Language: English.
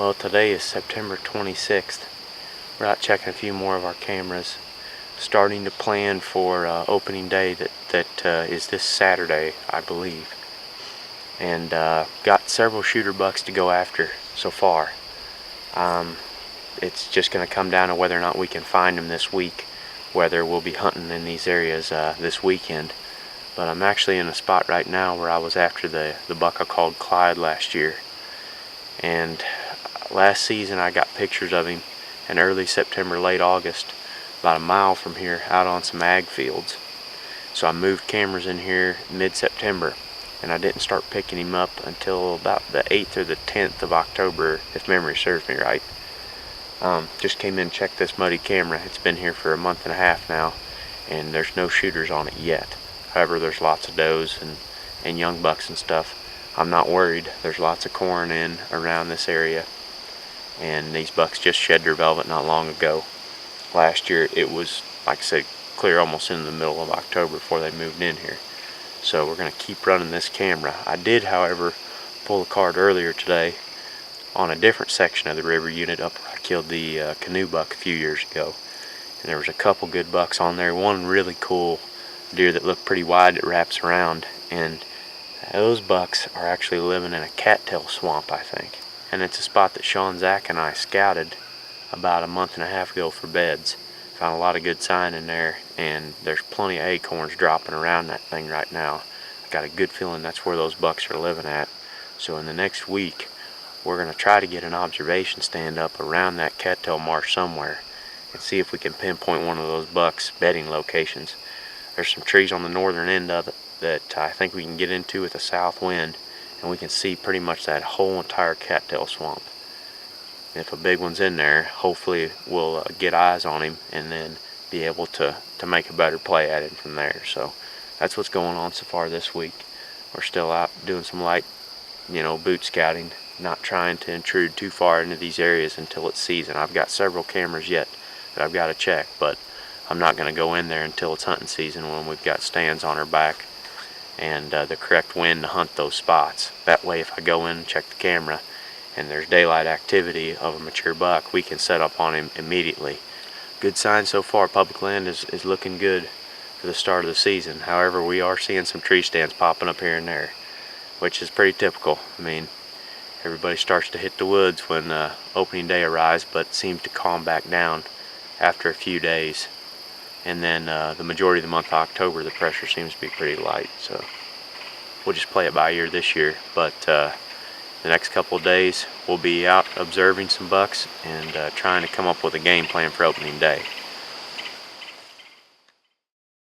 Well, today is September 26th. We're out checking a few more of our cameras, starting to plan for opening day that is this Saturday, I believe. And got several shooter bucks to go after so far. It's just going to come down to whether or not we can find them this week, whether we'll be hunting in these areas this weekend. But I'm actually in a spot right now where I was after the buck I called Clyde last year. And last season I got pictures of him in early September, late August, about a mile from here, out on some ag fields. So I moved cameras in here mid-September, and I didn't start picking him up until about the 8th or the 10th of October, if memory serves me right. Just came in and checked this muddy camera. It's been here for a month and a half now, and there's no shooters on it yet. However, there's lots of does and young bucks and stuff. I'm not worried. There's lots of corn in around this area, and these bucks just shed their velvet not long ago. Last year it was, like I said, clear almost in the middle of October before they moved in here. So we're going to keep running this camera. I did, however, pull a card earlier today on a different section of the river unit up where I killed the canoe buck a few years ago. And there was a couple good bucks on there. One really cool deer that looked pretty wide that wraps around, and those bucks are actually living in a cattail swamp, I think. And it's a spot that Sean, Zach, and I scouted about a month and a half ago for beds. Found a lot of good sign in there, and there's plenty of acorns dropping around that thing right now. I got a good feeling that's where those bucks are living at. So in the next week, we're going to try to get an observation stand up around that cattail marsh somewhere and see if we can pinpoint one of those bucks' bedding locations. There's some trees on the northern end of it that I think we can get into with a south wind, and we can see pretty much that whole entire cattail swamp. If a big one's in there, hopefully we'll get eyes on him and then be able to make a better play at him from there. So that's what's going on so far this week. We're still out doing some light, boot scouting, not trying to intrude too far into these areas until it's season. I've got several cameras yet that I've got to check, but I'm not going to go in there until it's hunting season, when we've got stands on our back and the correct wind to hunt those spots. That way, if I go in and check the camera and there's daylight activity of a mature buck, we can set up on him immediately. Good sign so far. Public land is looking good for the start of the season. However, we are seeing some tree stands popping up here and there, which is pretty typical. I mean, everybody starts to hit the woods when opening day arrives, but seems to calm back down after a few days. And then the majority of the month of October, the pressure seems to be pretty light. So we'll just play it by ear this year. But the next couple of days, we'll be out observing some bucks and trying to come up with a game plan for opening day.